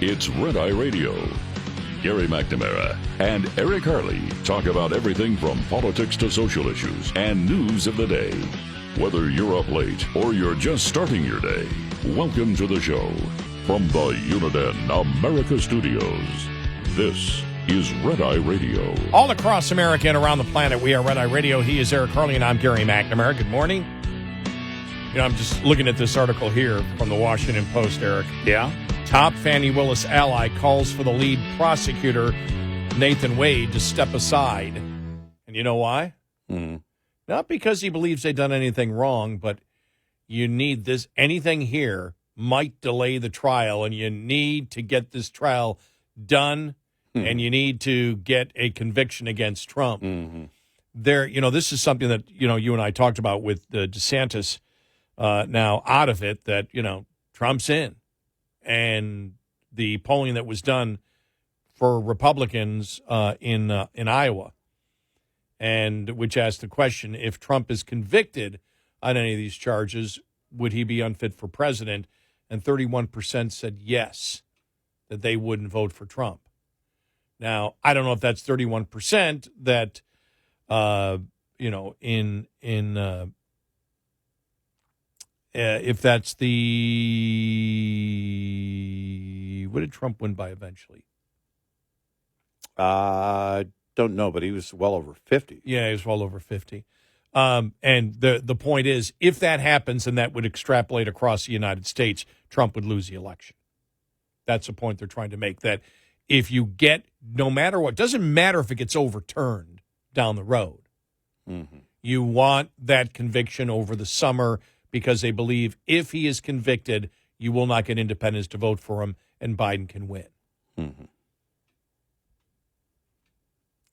It's Red Eye Radio. Gary McNamara and Eric Harley talk about everything from politics to social issues and news of the day. Whether you're up late or you're just starting your day, welcome to the show. From the Uniden America Studios, this is Red Eye Radio. All across America and around the planet, we are Red Eye Radio. He is Eric Harley, and I'm Gary McNamara. Good morning. You know, I'm just looking at this article here from the Washington Post, Eric. Yeah? Top Fani Willis ally calls for the lead prosecutor, Nathan Wade, to step aside. And you know why? Not because he believes they've done anything wrong, but you need this. Anything here might delay the trial, and you need to get this trial done, and you need to get a conviction against Trump. There, you know, this is something that, you know, you and I talked about with DeSantis now out of it, that, you know, Trump's in. And the polling that was done for Republicans in Iowa, and which asked the question, if Trump is convicted on any of these charges, would he be unfit for president? And 31% said yes, that they wouldn't vote for Trump. Now, I don't know if that's 31% that, you know, if that's the, what did Trump win by eventually? Don't know, but he was well over 50. Yeah, he was well over 50. And the point is, if that happens and that would extrapolate across the United States, Trump would lose the election. That's the point they're trying to make, that if you get, no matter what, doesn't matter if it gets overturned down the road, you want that conviction over the summer, because they believe if he is convicted, you will not get independents to vote for him, and Biden can win.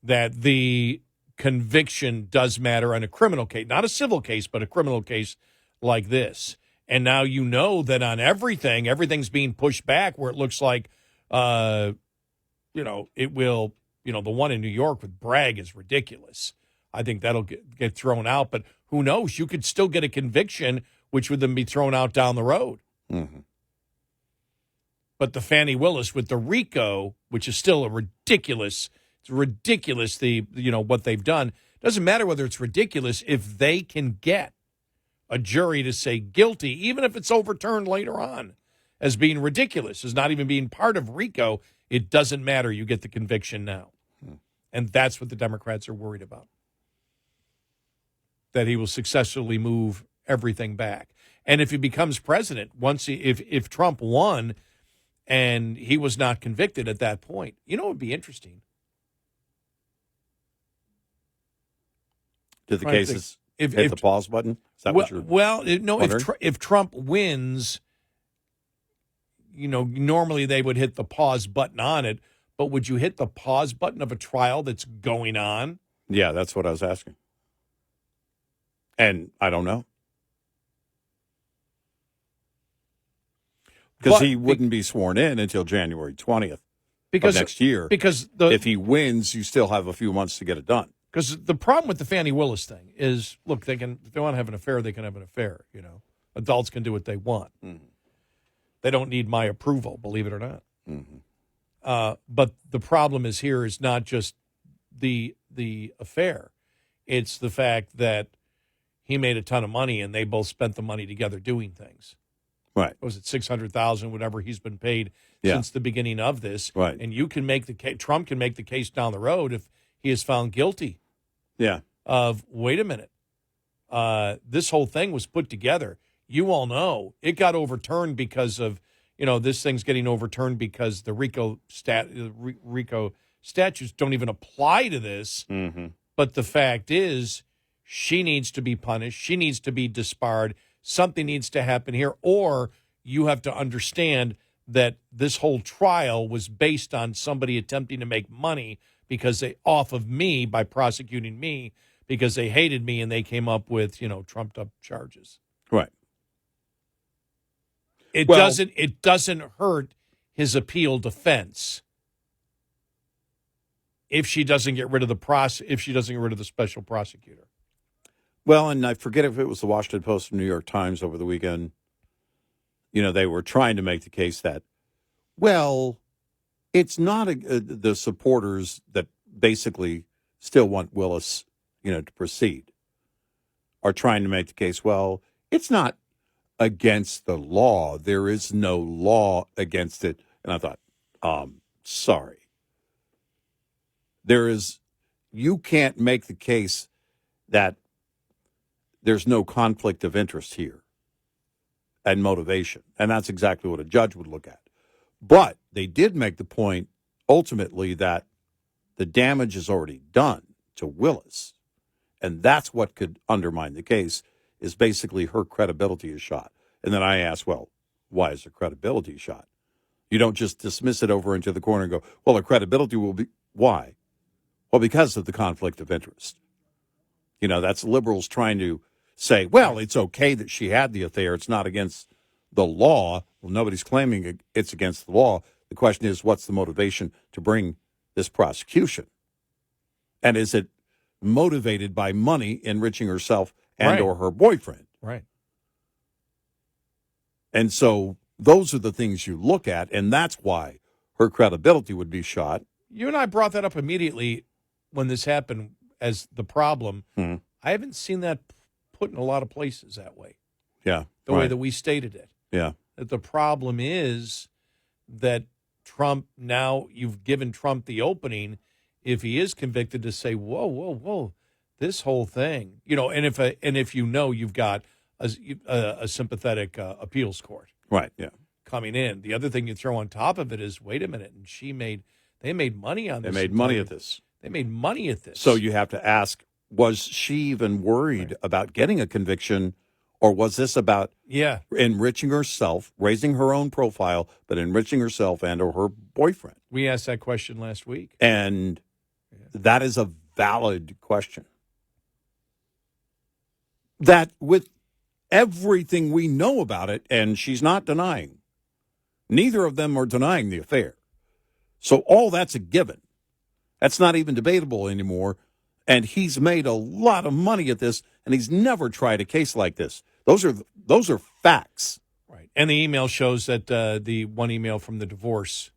That the conviction does matter on a criminal case, not a civil case, but a criminal case like this. And now you know that on everything's being pushed back, where it looks like, you know, it will, you know, the one in New York with Bragg is ridiculous. I think that'll get thrown out, but who knows? You could still get a conviction, which would then be thrown out down the road. But the Fani Willis with the RICO, which is still it's ridiculous, you know, what they've done. Doesn't matter whether it's ridiculous, if they can get a jury to say guilty, even if it's overturned later on as being ridiculous, as not even being part of RICO, it doesn't matter. You get the conviction now. And that's what the Democrats are worried about, that he will successfully move everything back. And if he becomes president, if Trump won and he was not convicted at that point, you know, it would be interesting. Did the cases hit the pause button? Is that what you're wondering? If Trump wins, you know, normally they would hit the pause button on it, but would you hit the pause button of a trial that's going on? Yeah, that's what I was asking. And I don't know. Because he wouldn't be sworn in until January 20th of next year. Because if he wins, you still have a few months to get it done. Because the problem with the Fani Willis thing is, look, if they want to have an affair, they can have an affair. You know, adults can do what they want. They don't need my approval, believe it or not. But the problem is here is not just the affair; it's the fact that he made a ton of money, and they both spent the money together doing things. Right? Was it $600,000, whatever he's been paid since the beginning of this? Right. And you can make the case. Trump can make the case down the road if he is found guilty. Yeah. Of, wait a minute, this whole thing was put together. You all know it got overturned because of, you know, this thing's getting overturned because the RICO statutes don't even apply to this. But the fact is, she needs to be punished. She needs to be disbarred. Something needs to happen here, or you have to understand that this whole trial was based on somebody attempting to make money because off of me by prosecuting me, because they hated me and they came up with, you know, trumped up charges. Right. It doesn't hurt his appeal defense if she doesn't get rid of the special prosecutor. Well, and I forget if it was the Washington Post or New York Times over the weekend. You know, they were trying to make the case that Well, it's not the supporters that basically still want Willis, to proceed, are trying to make the case, well, it's not against the law. There is no law against it. And I thought, sorry. You can't make the case that there's no conflict of interest here and motivation. And that's exactly what a judge would look at. But they did make the point, ultimately, that the damage is already done to Willis. And that's what could undermine the case, is basically her credibility is shot. And then I asked, well, why is her credibility shot? You don't just dismiss it over into the corner and go, well, her credibility will be, why? Well, because of the conflict of interest. That's liberals trying to say, well, it's okay that she had the affair. It's not against the law. Well, nobody's claiming it's against the law. The question is, what's the motivation to bring this prosecution? And is it motivated by money, enriching herself and or her boyfriend? Right. And so those are the things you look at, and that's why her credibility would be shot. You and I brought that up immediately when this happened as the problem. Mm-hmm. I haven't seen that put in a lot of places that way. Yeah. The way that we stated it. Yeah. That the problem is that Trump, now you've given Trump the opening, if he is convicted, to say, whoa, this whole thing, and if you've got a sympathetic appeals court, right? Yeah, coming in. The other thing you throw on top of it is, wait a minute, and they made money on this. They made money at this. They made money at this. So you have to ask, was she even worried about getting a conviction, or was this about enriching herself, raising her own profile, but enriching herself and or her boyfriend? We asked that question last week. And that is a valid question. That with everything we know about it, and she's not denying, neither of them are denying the affair. So all that's a given. That's not even debatable anymore. And he's made a lot of money at this, and he's never tried a case like this. Those are facts. Right. And the email shows that the one email from the divorce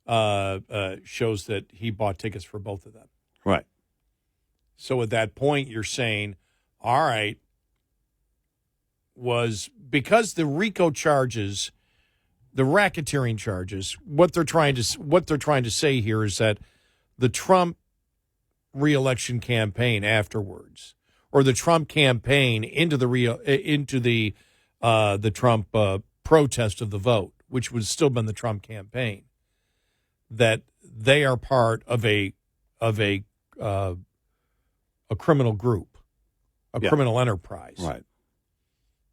shows that he bought tickets for both of them. Right. So at that point, you're saying, all right, was because the RICO charges, the racketeering charges, what they're trying to say here is that the Trump reelection campaign afterwards, or the Trump campaign into the Trump protest of the vote, which would still been the Trump campaign, that they are part of a criminal group, criminal enterprise, right?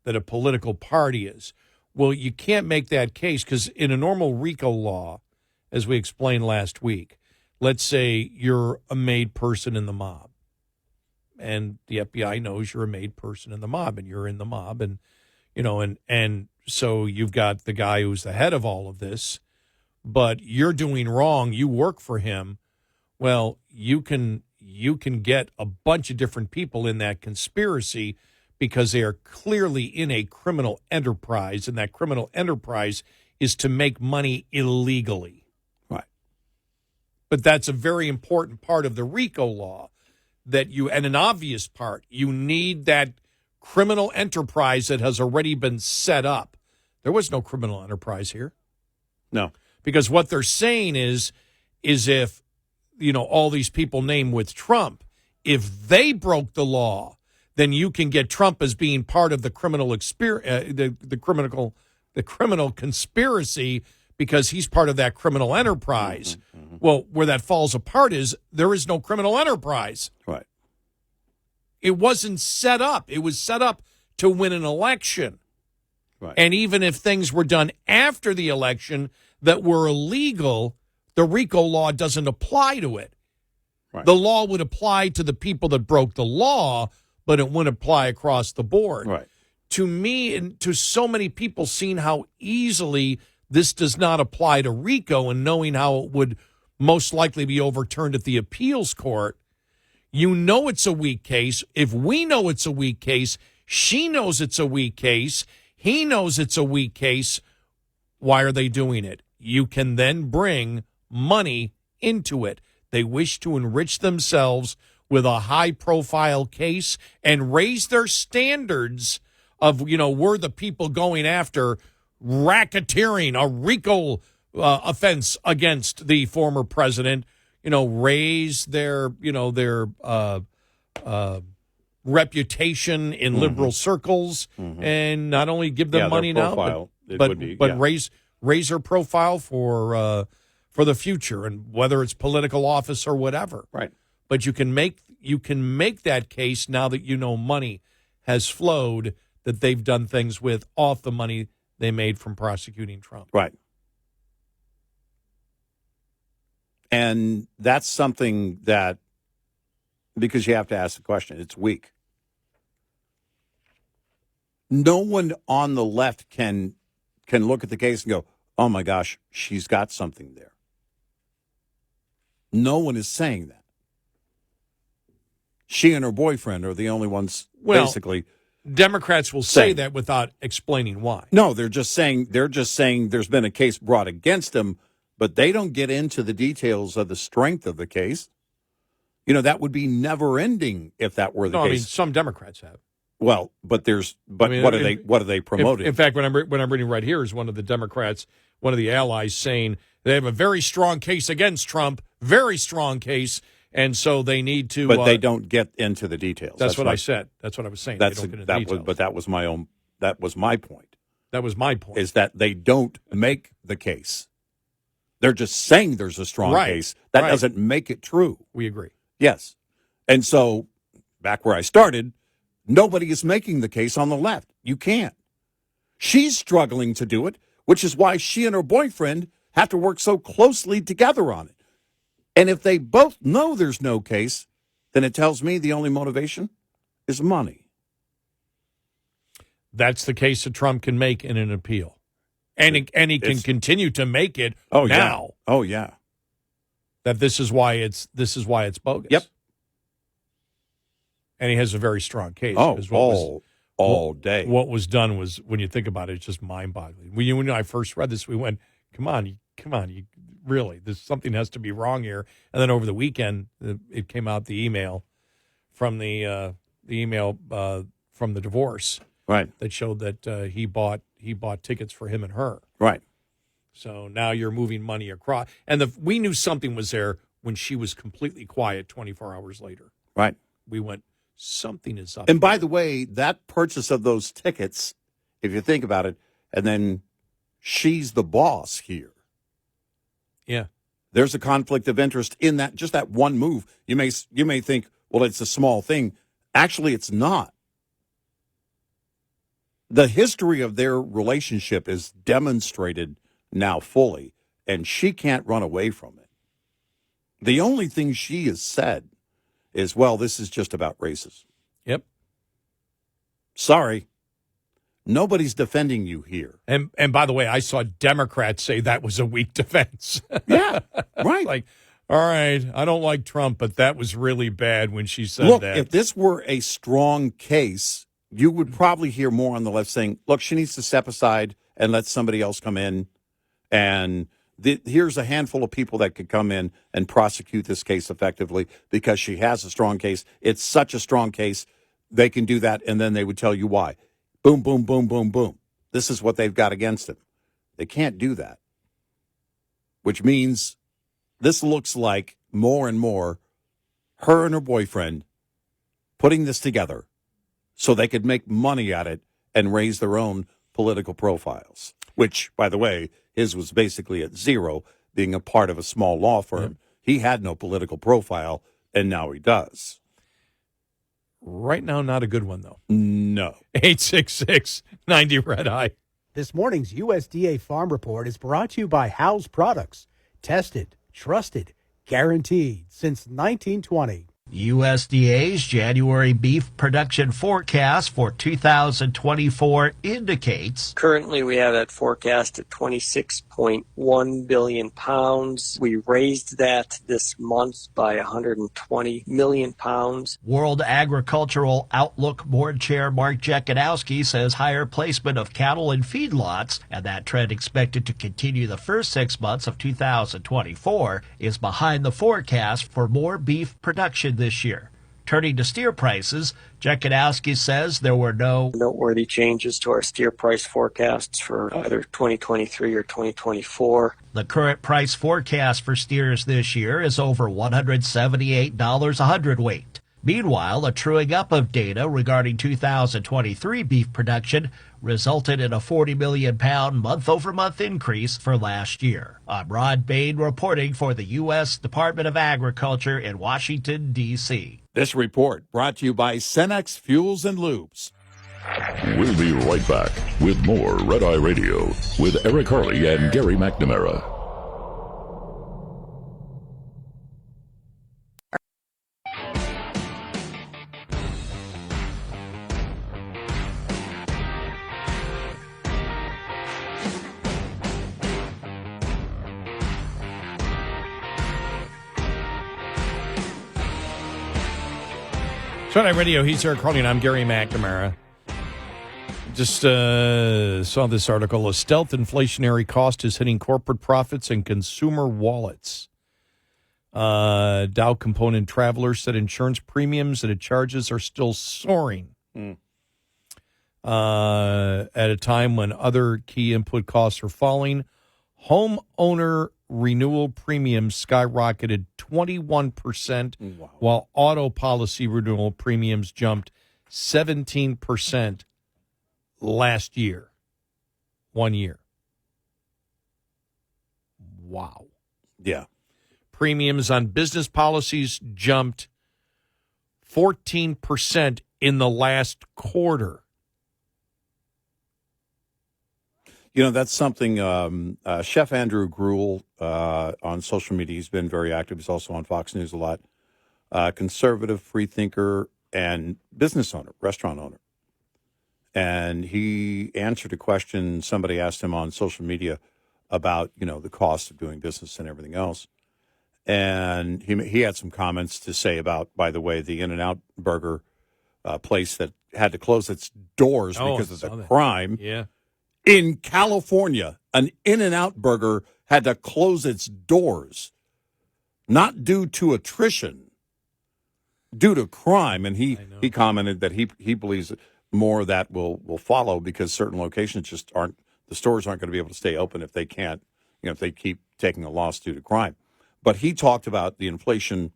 That a political party is. Well, you can't make that case because in a normal RICO law, as we explained last week, let's say you're a made person in the mob, and the FBI knows you're a made person in the mob, and you're in the mob, and and so you've got the guy who's the head of all of this, but you're doing wrong. You work for him. Well, you can get a bunch of different people in that conspiracy because they are clearly in a criminal enterprise, and that criminal enterprise is to make money illegally. Right. But that's a very important part of the RICO law, and an obvious part. You need that criminal enterprise that has already been set up. There was no criminal enterprise here. No. Because what they're saying is if, all these people named with Trump, if they broke the law, then you can get Trump as being part of the criminal the criminal conspiracy because he's part of that criminal enterprise. Mm-hmm. Well, where that falls apart is there is no criminal enterprise. Right. It wasn't set up. It was set up to win an election. Right. And even if things were done after the election that were illegal, the RICO law doesn't apply to it. Right. The law would apply to the people that broke the law, but it wouldn't apply across the board. Right. To me and to so many people, seeing how easily this does not apply to RICO and knowing how it would most likely be overturned at the appeals court, it's a weak case. If we know it's a weak case, she knows it's a weak case, he knows it's a weak case, why are they doing it? you can then bring money into it. They wish to enrich themselves with a high-profile case and raise their standards of, we're the people going after racketeering, a RICO offense against the former president, raise their reputation in liberal circles, and not only give them money now, but raise her profile for the future, and whether it's political office or whatever. Right. But you can make that case now that money has flowed, that they've done things with off the money they made from prosecuting Trump. Right. And that's something that, because you have to ask the question, it's weak. No one on the left can look at the case and go, oh my gosh, she's got something there. No one is saying that. She and her boyfriend are the only ones, basically. Democrats will say that without explaining why. No, they're just saying there's been a case brought against him, but they don't get into the details of the strength of the case. That would be never ending if that were the case. I mean, some Democrats have. Well, what are they promoting? In fact, what I'm reading right here is one of the Democrats, one of the allies, saying they have a very strong case against Trump, very strong case, and so they need to. But they don't get into the details. That's what I said. That's what I was saying. They don't get into details. But that was my own. That was my point. That was my point. Is that they don't make the case. They're just saying there's a strong case. That doesn't make it true. We agree. Yes. And so, back where I started, nobody is making the case on the left. You can't. She's struggling to do it, which is why she and her boyfriend have to work so closely together on it. And if they both know there's no case, then it tells me the only motivation is money. That's the case that Trump can make in an appeal. And he can continue to make it now. Yeah. Oh, yeah. That this is why it's bogus. Yep. And he has a very strong case. All day. What was done was, when you think about it, it's just mind-boggling. When I first read this, we went, come on, you really, something has to be wrong here. And then over the weekend, it came out, the email from the divorce, right, that showed that he bought tickets for him and her, right. So now you're moving money across, and we knew something was there when she was completely quiet 24 hours later. Right. We went, something is up. And by the way, that purchase of those tickets, if you think about it, and then she's the boss here. Yeah. There's a conflict of interest in that, just that one move. You may think, well, it's a small thing. Actually, it's not. The history of their relationship is demonstrated now fully, and she can't run away from it. The only thing she has said is, well, this is just about races. Yep. Sorry. Nobody's defending you here. And by the way, I saw Democrats say that was a weak defense. Yeah, right. Like, all right, I don't like Trump, but that was really bad when she said that. Look, if this were a strong case, you would probably hear more on the left saying, look, she needs to step aside and let somebody else come in. And here's a handful of people that could come in and prosecute this case effectively because she has a strong case. It's such a strong case, they can do that, and then they would tell you why. Boom, boom, boom, boom, boom. This is what they've got against him. They can't do that, which means this looks like more and more her and her boyfriend putting this together so they could make money at it and raise their own political profiles, which, by the way, his was basically at zero, being a part of a small law firm. Yeah. He had no political profile, and now he does. Right now, not a good one, though. No. 866-90-RED-I. This morning's USDA Farm Report is brought to you by House Products. Tested, trusted, guaranteed since 1920. USDA's January beef production forecast for 2024 indicates currently we have that forecast at 26.1 billion pounds. We raised that this month by 120 million pounds. World Agricultural Outlook Board Chair Mark Jekanowski says higher placement of cattle in feedlots, and that trend expected to continue the first 6 months of 2024, is behind the forecast for more beef production this year. Turning to steer prices, Jekanowski says there were no noteworthy changes to our steer price forecasts for either 2023 or 2024. The current price forecast for steers this year is over $178 a hundredweight. Meanwhile, a truing up of data regarding 2023 beef production resulted in a 40 million pound month-over-month increase for last year. I'm Rod Bain reporting for the U.S. Department of Agriculture in Washington, D.C. This report brought to you by Cenex Fuels and Lubes. We'll be right back with more Red Eye Radio with Eric Harley and Gary McNamara. Red Eye Radio, he's Eric Harley, and I'm Gary McNamara. Just saw this article. A stealth inflationary cost is hitting corporate profits and consumer wallets. Dow Component Traveler said insurance premiums and it charges are still soaring at a time when other key input costs are falling. Homeowner renewal premiums skyrocketed 21%, while auto policy renewal premiums jumped 17% last year. 1 year. Wow. Yeah. Premiums on business policies jumped 14% in the last quarter. You know, that's something Chef Andrew Gruel on social media, he's been very active. He's also on Fox News a lot. Conservative, free thinker, and business owner, restaurant owner. And he answered a question somebody asked him on social media about, you know, the cost of doing business and everything else. And he had some comments to say about, by the way, the In-N-Out Burger place that had to close its doors because of the crime. Yeah. In California, an In-N-Out Burger had to close its doors, not due to attrition, due to crime. And he commented that he believes that more of that will follow because certain locations just aren't, the stores aren't going to be able to stay open if they can't, you know, if they keep taking a loss due to crime. But he talked about the inflation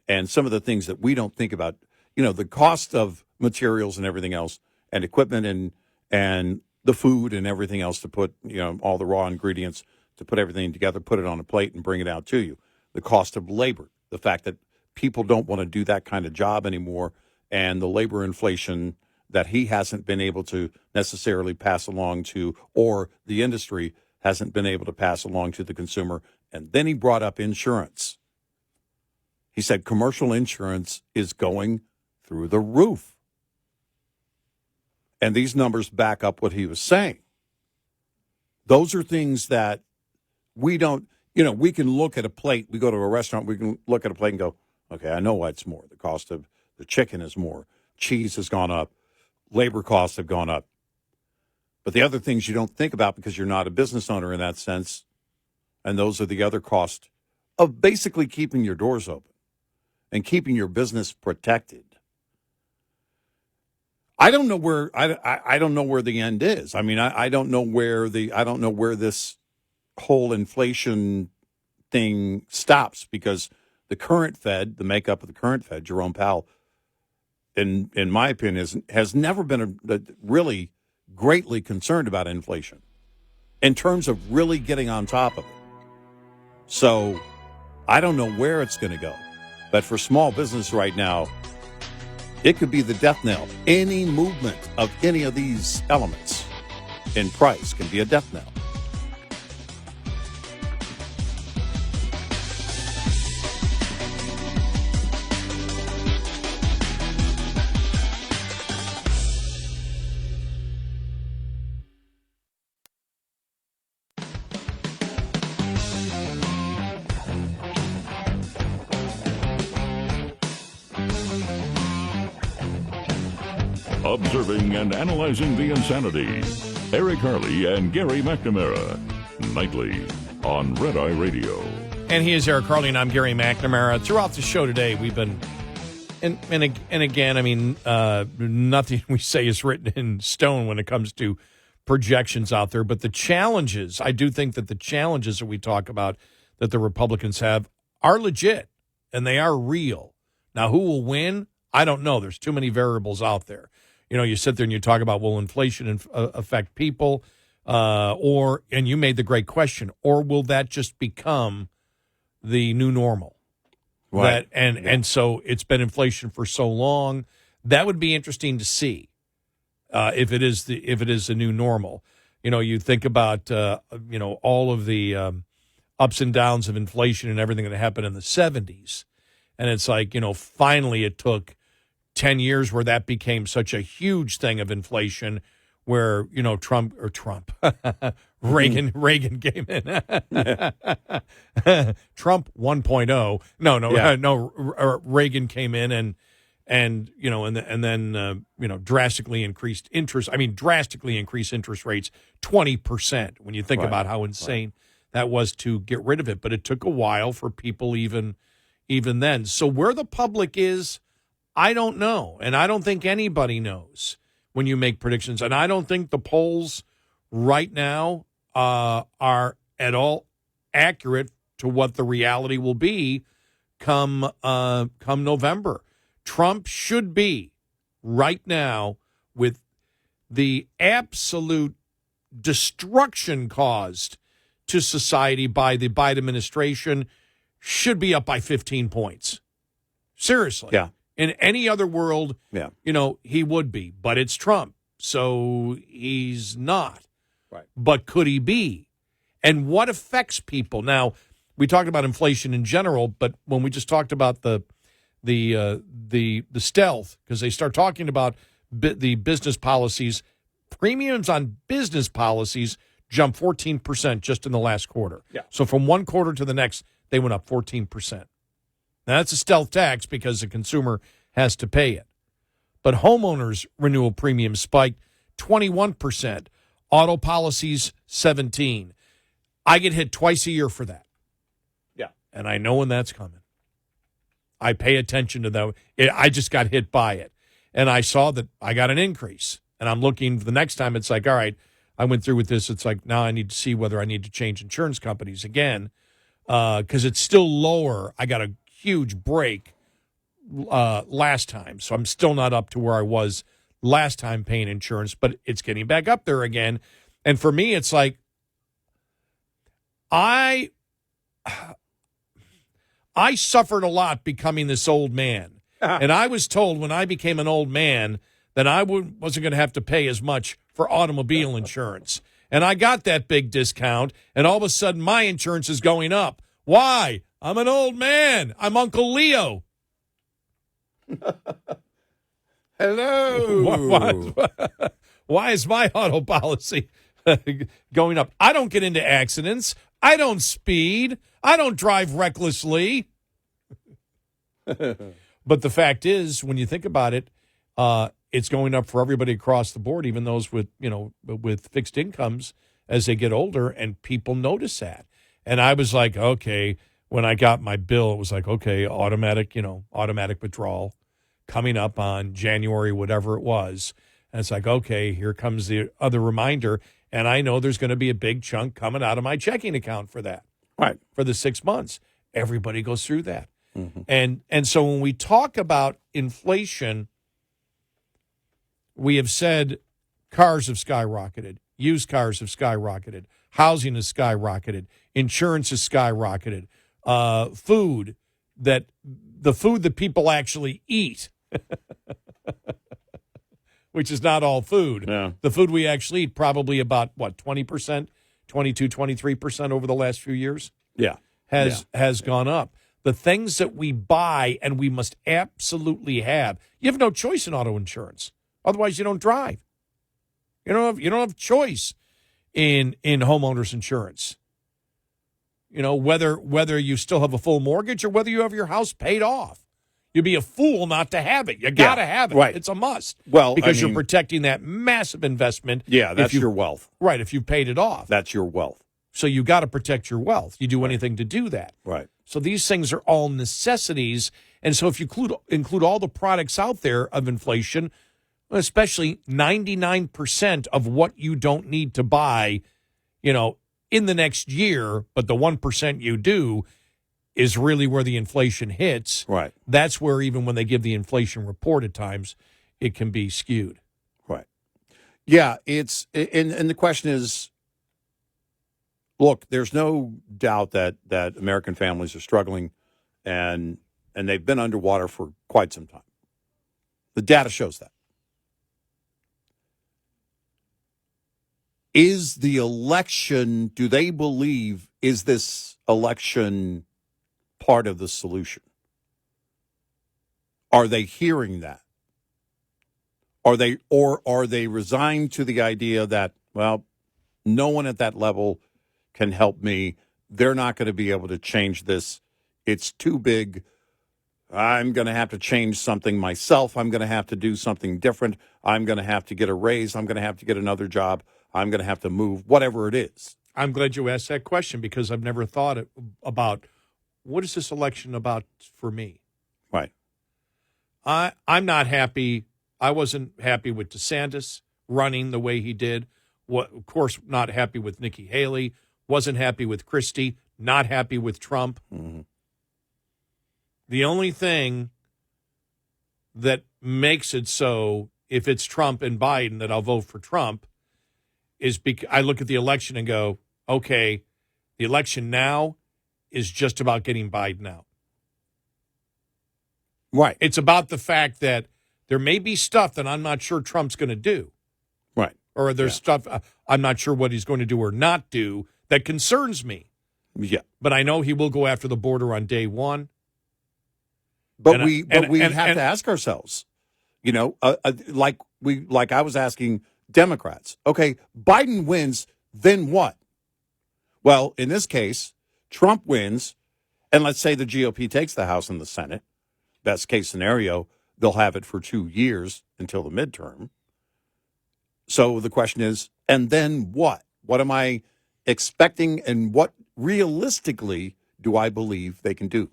and some of the things that we don't think about, you know, the cost of materials and everything else and equipment and the food and everything else to put, you know, all the raw ingredients to put everything together, put it on a plate and bring it out to you. The cost of labor, the fact that people don't want to do that kind of job anymore, and the labor inflation that he hasn't been able to necessarily pass along to, or the industry hasn't been able to pass along to the consumer. And then he brought up insurance. He said commercial insurance is going through the roof. And these numbers back up what he was saying. Those are things that we don't, you know, we can look at a plate. We go to a restaurant, we can look at a plate and go, okay, I know why it's more. The cost of the chicken is more. Cheese has gone up. Labor costs have gone up. But the other things you don't think about because you're not a business owner in that sense, and those are the other costs of basically keeping your doors open and keeping your business protected. I don't know where I don't know where the end is. I mean, I don't know where this whole inflation thing stops because the current Fed, the makeup of the current Fed, Jerome Powell, in my opinion, has never been really greatly concerned about inflation in terms of really getting on top of it. So I don't know where it's going to go, but for small business right now, it could be the death knell. Any movement of any of these elements in price can be a death knell. observing and analyzing the insanity. Eric Harley and Gary McNamara, nightly on Red Eye Radio. And he is Eric Harley, and I'm Gary McNamara. Throughout the show today, we've been, and again, I mean, nothing we say is written in stone when it comes to projections out there. But the challenges, I do think that the challenges that we talk about that the Republicans have are legit, and they are real. Now, who will win? I don't know. There's too many variables out there. You know, you sit there and you talk about, will inflation affect people? And you made the great question, or will that just become the new normal? Right. And so it's been inflation for so long. That would be interesting to see if it is the new normal. You know, you think about all of the ups and downs of inflation and everything that happened in the 70s. And it's like, finally it took 10 years where that became such a huge thing of inflation where, Reagan came in. Trump 1.0. No, Reagan came in and then drastically increased interest. I mean, drastically increased interest rates 20% when you think about how insane that was to get rid of it. But it took a while for people even then. So where the public is, I don't know. And I don't think anybody knows when you make predictions. And I don't think the polls right now are at all accurate to what the reality will be come November. Trump should be right now, with the absolute destruction caused to society by the Biden administration, should be up by 15 points. Seriously. Yeah. In any other world, he would be. But it's Trump, so he's not. Right. But could he be? And what affects people? Now, we talked about inflation in general, but when we just talked about the stealth, because they start talking about the business policies, premiums on business policies jumped 14% just in the last quarter. Yeah. So from one quarter to the next, they went up 14%. Now, that's a stealth tax because the consumer has to pay it. But homeowners' renewal premiums spiked 21%. Auto policies, 17%. I get hit twice a year for that. Yeah. And I know when that's coming. I pay attention to that. I just got hit by it. And I saw that I got an increase. And I'm looking for the next time. It's like, all right, I went through with this. It's like, now I need to see whether I need to change insurance companies again. Because it's still lower. I got a huge break last time, so I'm still not up to where I was last time paying insurance, but it's getting back up there again. And for me, it's like I suffered a lot becoming this old man. And I was told when I became an old man that I wasn't going to have to pay as much for automobile insurance. And I got that big discount, and all of a sudden my insurance is going up. Why? I'm an old man. I'm Uncle Leo. Hello. Why is my auto policy going up? I don't get into accidents. I don't speed. I don't drive recklessly. But the fact is, when you think about it, it's going up for everybody across the board, even those with fixed incomes as they get older, and people notice that. And I was like, okay, when I got my bill, it was like, okay, automatic withdrawal coming up on January, whatever it was. And it's like, okay, here comes the other reminder. And I know there's going to be a big chunk coming out of my checking account for that. Right. For the 6 months. Everybody goes through that. Mm-hmm. And so when we talk about inflation, we have said cars have skyrocketed, used cars have skyrocketed, housing has skyrocketed, insurance has skyrocketed, the food that people actually eat, which is not all food. Yeah. The food we actually eat, probably about, 20%, 22, 23% over the last few years? Yeah. Has gone up. The things that we buy and we must absolutely have, you have no choice in auto insurance. Otherwise, you don't drive. You don't have choice in homeowners insurance. Whether you still have a full mortgage or whether you have your house paid off. You'd be a fool not to have it. You got to have it. Right. It's a must. Well, because I mean, you're protecting that massive investment. Yeah, that's your your wealth. Right, if you paid it off. That's your wealth. So you got to protect your wealth. You do anything to do that. Right. So these things are all necessities. And so if you include all the products out there of inflation, especially 99% of what you don't need to buy, in the next year, but the 1% you do is really where the inflation hits. Right. That's where even when they give the inflation report at times, it can be skewed. Right. Yeah, and the question is, look, there's no doubt that American families are struggling and they've been underwater for quite some time. The data shows that. Is the election, do they believe, is this election part of the solution? Are they hearing that? Are they resigned to the idea that, well, no one at that level can help me. They're not going to be able to change this. It's too big. I'm going to have to change something myself. I'm going to have to do something different. I'm going to have to get a raise. I'm going to have to get another job. I'm going to have to move, whatever it is. I'm glad you asked that question because I've never thought about what is this election about for me? Right. I'm not happy. I wasn't happy with DeSantis running the way he did. Of course, not happy with Nikki Haley. Wasn't happy with Christie. Not happy with Trump. Mm-hmm. The only thing that makes it so, if it's Trump and Biden, that I'll vote for Trump, is because I look at the election and go, okay, the election now is just about getting Biden out. Right. It's about the fact that there may be stuff that I'm not sure Trump's going to do. Right. Or there's stuff I'm not sure what he's going to do or not do that concerns me. Yeah. But I know he will go after the border on day one. But we have to ask ourselves, like I was asking Democrats, okay, Biden wins, then what? Well, in this case, Trump wins, and let's say the GOP takes the House and the Senate. Best case scenario, they'll have it for 2 years until the midterm. So the question is, and then what? What am I expecting, and what realistically do I believe they can do?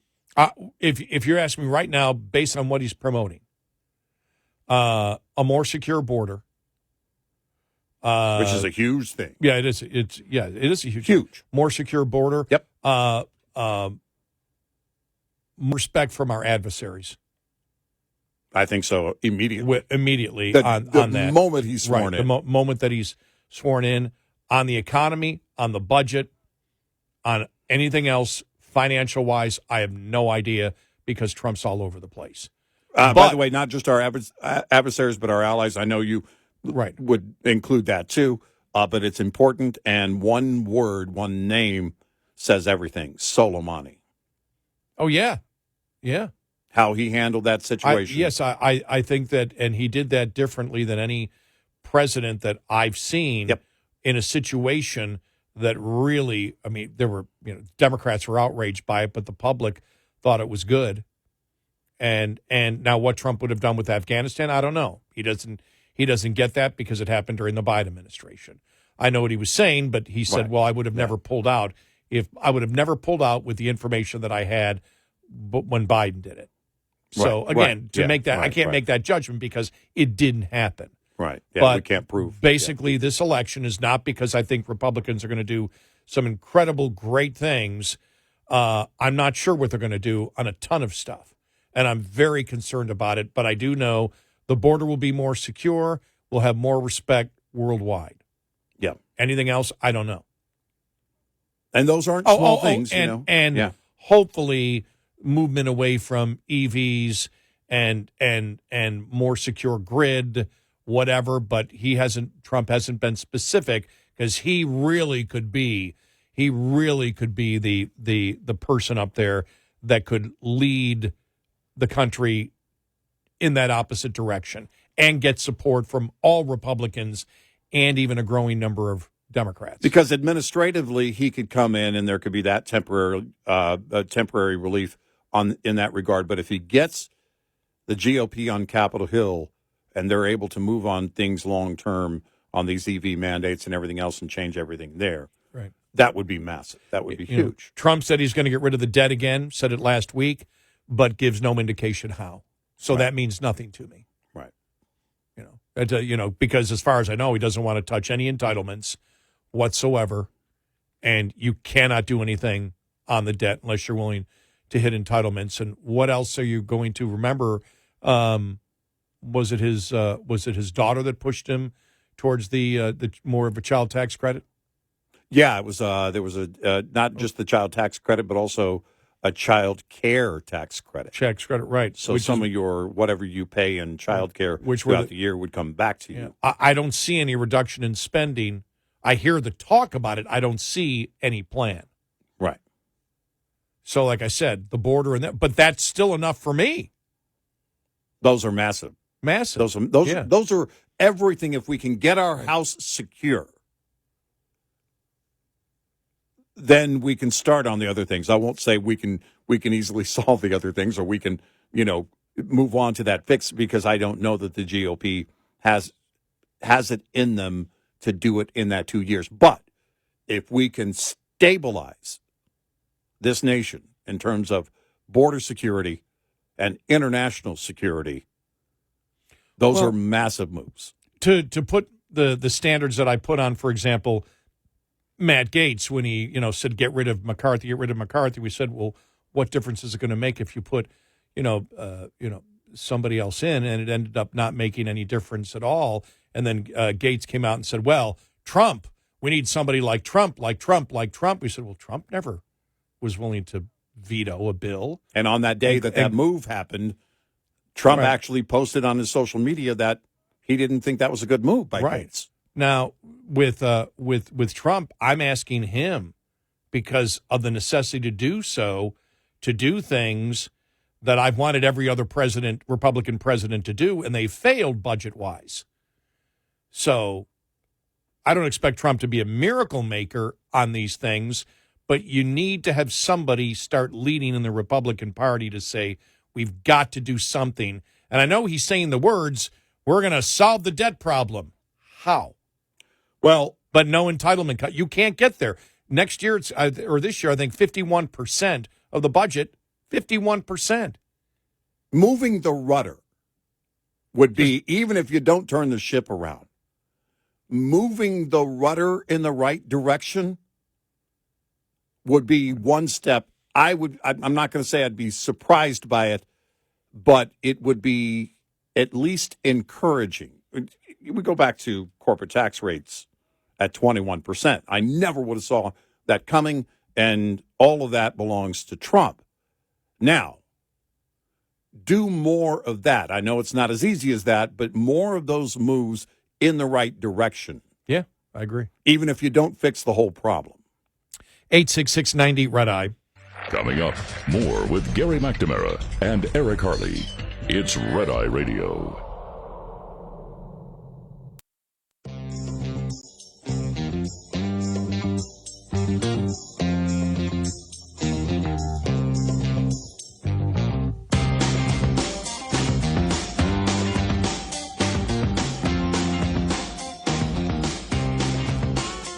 If you're asking me right now, based on what he's promoting, a more secure border, which is a huge thing. Yeah, it is. It is a huge thing. More secure border. Yep. More respect from our adversaries. I think so. Immediately on that. The moment he's sworn in. The moment that he's sworn in, on the economy, on the budget, on anything else financial-wise, I have no idea because Trump's all over the place. By the way, not just our adversaries, but our allies. I know you would include that too, but it's important. And one word, one name says everything. Soleimani. Oh, yeah. Yeah. How he handled that situation. I think that, and he did that differently than any president that I've seen in a situation that really, I mean, there were, Democrats were outraged by it, but the public thought it was good. And now what Trump would have done with Afghanistan, I don't know. He doesn't get that because it happened during the Biden administration. I know what he was saying, but he said, well, I would have never pulled out with the information that I had when Biden did it. So again, make that, I can't make that judgment because it didn't happen. Right. Yeah, but we can't prove. Basically, this election is not because I think Republicans are going to do some incredible, great things. I'm not sure what they're going to do on a ton of stuff, and I'm very concerned about it. But I do know the border will be more secure. We'll have more respect worldwide. Yeah. Anything else, I don't know. And those aren't small things, And hopefully movement away from EVs and more secure grid, whatever, but Trump hasn't been specific because he really could be the person up there that could lead the country in that opposite direction and get support from all Republicans and even a growing number of Democrats. Because administratively, he could come in and there could be that temporary relief in that regard. But if he gets the GOP on Capitol Hill and they're able to move on things long term on these EV mandates and everything else and change everything there, Right. that would be massive. That would be huge. Trump said he's going to get rid of the debt again, said it last week, but gives no indication how. So that means nothing to me. Right. Because as far as I know, he doesn't want to touch any entitlements whatsoever, and you cannot do anything on the debt unless you're willing to hit entitlements. And what else are you going to remember? Was it his daughter that pushed him towards the more of a child tax credit? Yeah, it was. There was not just the child tax credit, but also a child care tax credit. Tax credit, right? So some of your whatever you pay in child care throughout the year would come back to you. I don't see any reduction in spending. I hear the talk about it. I don't see any plan. Right. So, like I said, the border and that, but that's still enough for me. Those are massive. Massive. Those are everything. If we can get our house secure, then we can start on the other things. I won't say we can easily solve the other things, or we can, move on to that fix, because I don't know that the GOP has it in them to do it in that 2 years. But if we can stabilize this nation in terms of border security and international security, those are massive moves. To put the standards that I put on, for example, Matt Gaetz, when he said get rid of McCarthy, we said, well, what difference is it going to make if you put somebody else in? And it ended up not making any difference at all. And then Gaetz came out and said, well, Trump, we need somebody like Trump. We said, well, Trump never was willing to veto a bill. And on that day that move happened, Trump actually posted on his social media that he didn't think that was a good move by Gaetz. Now, with Trump, I'm asking him, because of the necessity to do so, to do things that I've wanted every other Republican president to do, and they failed budget-wise. So I don't expect Trump to be a miracle maker on these things, but you need to have somebody start leading in the Republican Party to say, we've got to do something. And I know he's saying the words, we're going to solve the debt problem. How? Well, but no entitlement cut. You can't get there. Next year, or this year, I think 51% of the budget, 51%. Moving the rudder would be, even if you don't turn the ship around, moving the rudder in the right direction would be one step. I'm not going to say I'd be surprised by it, but it would be at least encouraging. We go back to corporate tax rates at 21%. I never would have saw that coming, and all of that belongs to Trump. Now, do more of that. I know it's not as easy as that, but more of those moves in the right direction. Yeah, I agree. Even if you don't fix the whole problem. 866-90 Red Eye. Coming up, more with Gary McNamara and Eric Harley. It's Red Eye Radio.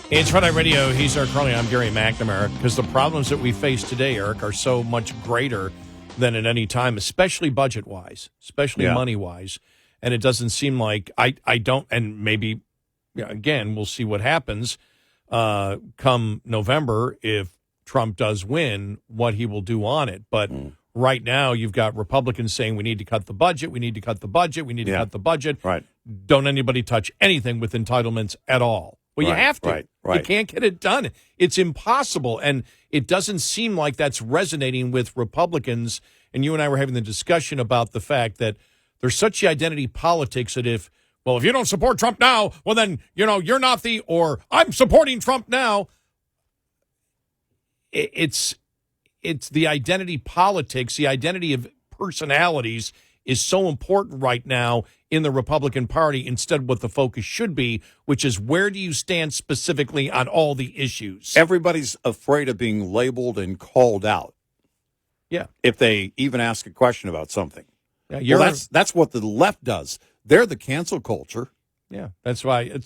It's Red Eye Radio. He's Eric Harley. I'm Gary McNamara. Because the problems that we face today, Eric, are so much greater than at any time, especially budget-wise, especially money-wise. And it doesn't seem like I don't, and maybe, again, we'll see what happens come November if Trump does win, what he will do on it. But right now, you've got Republicans saying we need to cut the budget, we need to cut the budget, we need to cut the budget. Right. Don't anybody touch anything with entitlements at all. Well, you have to. Right. You can't get it done. It's impossible. And it doesn't seem like that's resonating with Republicans. And you and I were having the discussion about the fact that there's such identity politics that if you don't support Trump now, well, then, you're not or I'm supporting Trump now. It's the identity politics, the identity of personalities is so important right now in the Republican Party, instead what the focus should be, which is where do you stand specifically on all the issues? Everybody's afraid of being labeled and called out. Yeah. If they even ask a question about something. Yeah, well, that's what the left does. They're the cancel culture. Yeah, that's why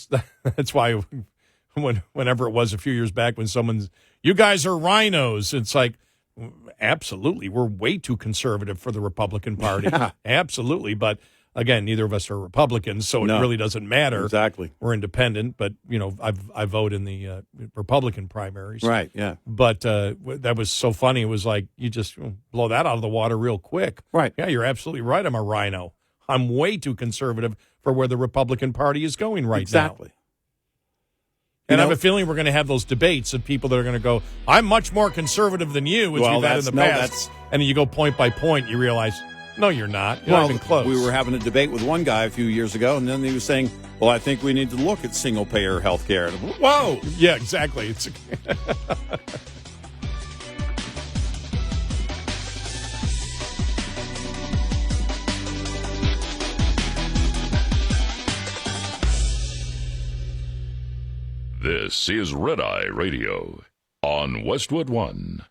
that's why whenever it was a few years back when you guys are rhinos, it's like, absolutely, we're way too conservative for the Republican Party. Yeah. Absolutely, but again, neither of us are Republicans, so it really doesn't matter. Exactly. We're independent, but I vote in the Republican primaries. Right. Yeah. But that was so funny. It was like you just blow that out of the water real quick. Right. Yeah, you're absolutely right. I'm a rhino. I'm way too conservative for where the Republican Party is going right now. Exactly. And I have a feeling we're going to have those debates of people that are going to go, I'm much more conservative than you, as we've had in the past. And then you go point by point, you realize, no, you're not. You're not even close. We were having a debate with one guy a few years ago, and then he was saying, well, I think we need to look at single-payer health care. Whoa! Yeah, exactly. It's This is Red Eye Radio on Westwood One.